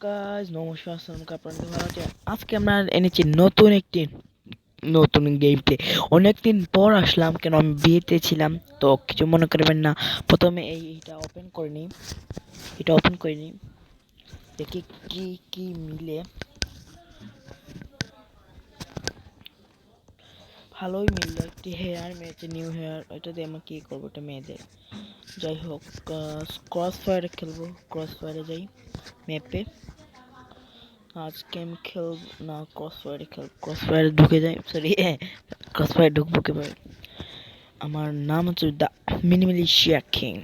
Guys নমস্কার, আসসালামু আলাইকুম। আপনারা ভালো আছেন? আজকে আমরা এনেছি নতুন একটি নতুন গেম প্লে। অনেকদিন পর আসলাম, কেন আমি বিয়েতে ছিলাম, তো কিছু মনে করবেন না। প্রথমে এইটা ওপেন করে নিই, দেখি কি কি মিলে। ভালোই মিললো, একটি হেয়ার মেয়েছে, নিউ হেয়ার। এটা দিয়ে আমরা কি করবো, এটা মেয়েদের। যাই হোক, ক্রস ফায়ারে খেলবো। ক্রস ফায়ারে যাই, ম্যাপে। আজকে আমি খেলব না, ক্রস ফায়ারে ঢুকে যাই। সরি, ক্রস ফায়ারে ঢুকবো কিভাবে? আমার নাম হচ্ছে দ্য মিনিমিলিশিয়া কিং।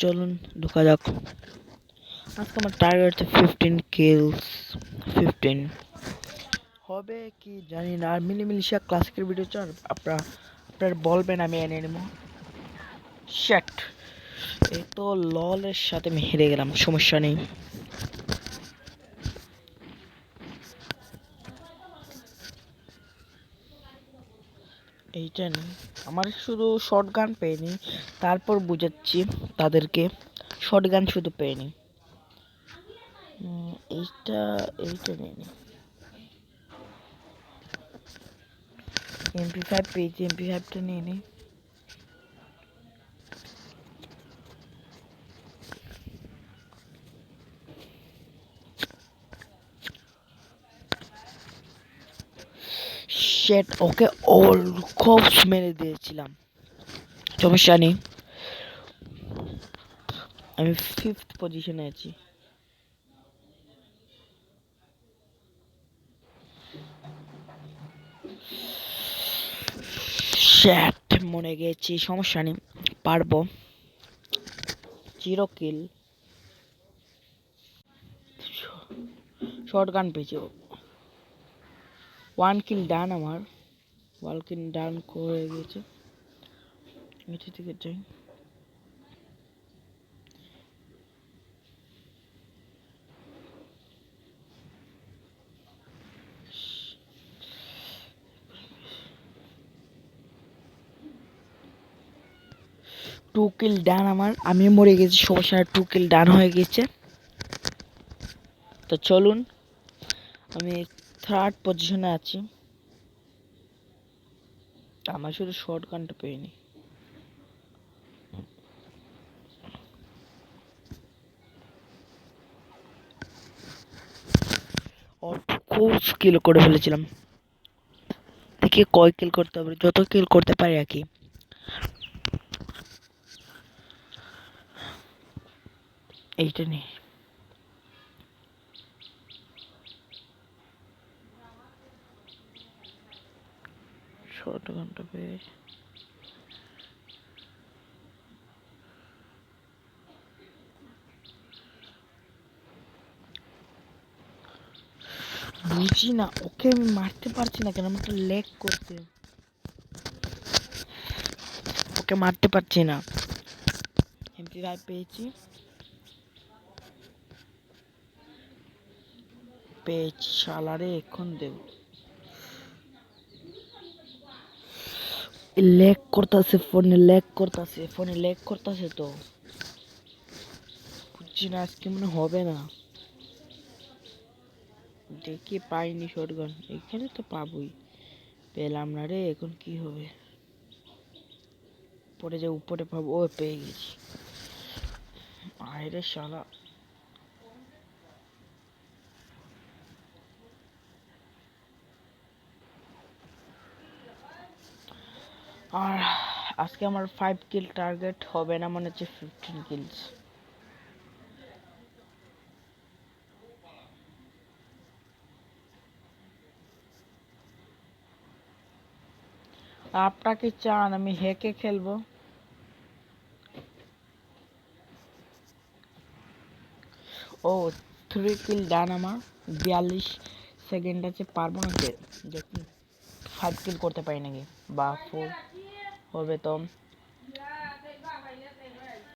চলুন ঢোকা যাক। আজকে আমার টার্গেট হচ্ছে 15 কিলস। 15 হবে কি জানি না। আর মিনিমিলিশিয়া ক্লাসিকের ভিডিও চান আপনারা বলবেন, আমি এনে নেবো। শ্যাট, এই তো ললের সাথে আমি হেরে গেলাম, সমস্যা নেই। এইটা নেই আমার, শুধু শর্ট গান পেয়নি। তারপর বুঝাচ্ছি তাদেরকে, শর্ট গান শুধু পেয়নি। এইটা এইটা নেই। MP5 পেয়েছি, MP5টা নিয়ে নিই। শেট, ওকে অল কপস মেরে দিয়েছিলাম, সমস্যা নেই। আমি 5th পজিশনে আছি। শেট, মরে গেছি, সমস্যা নেই, পারবো। 0 কিল। শর্ট গান পেয়েছি। 1 কিল ডান আমার। 1 কিল ডান করে গেছে। এটি থেকে যাই। টু কিল ডান আমার, আমি মরে গেছি, সমস্যা। 2 কিল ডান হয়ে গেছে। তো চলুন, আমি 3rd পজিশনে আছি। আমার শুধু শর্ট গানটা পেয়নি। খুব কিল করে ফেলেছিলাম। দেখি কয় কিল করতে হবে, যত কিল করতে পারি আর কি। এইটা নেই। শর্ট গানটা পেয়ে বুঝি না, ওকে আমি মারতে পারছি না কেন, আমাকে লেগ করছে। ওকে মারতে পারছি না। MP5 পেয়েছি, শালারে এখন দেব। লেগ করতেছে, ফোনে লেগ করতেছে তো বুঝছি না, আজকে মনে হবে না। দেখি পাইনি শটগান, এখানে তো পাবোই। পেলাম না রে, এখন কি হবে? পরে যে উপরে পাবো। ও, পেয়ে গেছি। আরে শালা, আর আজকে আমার 5 কিল টার্গেট হবে না, মনে হচ্ছে 15 কিলস। আপনারা কি চান আমি হেকে খেলবো? ও, 3 কিল ডান আমার। 42 সেকেন্ড আছে, পারবো না যে 5 কিল করতে পারি নাকি, বা 4 হবে তো।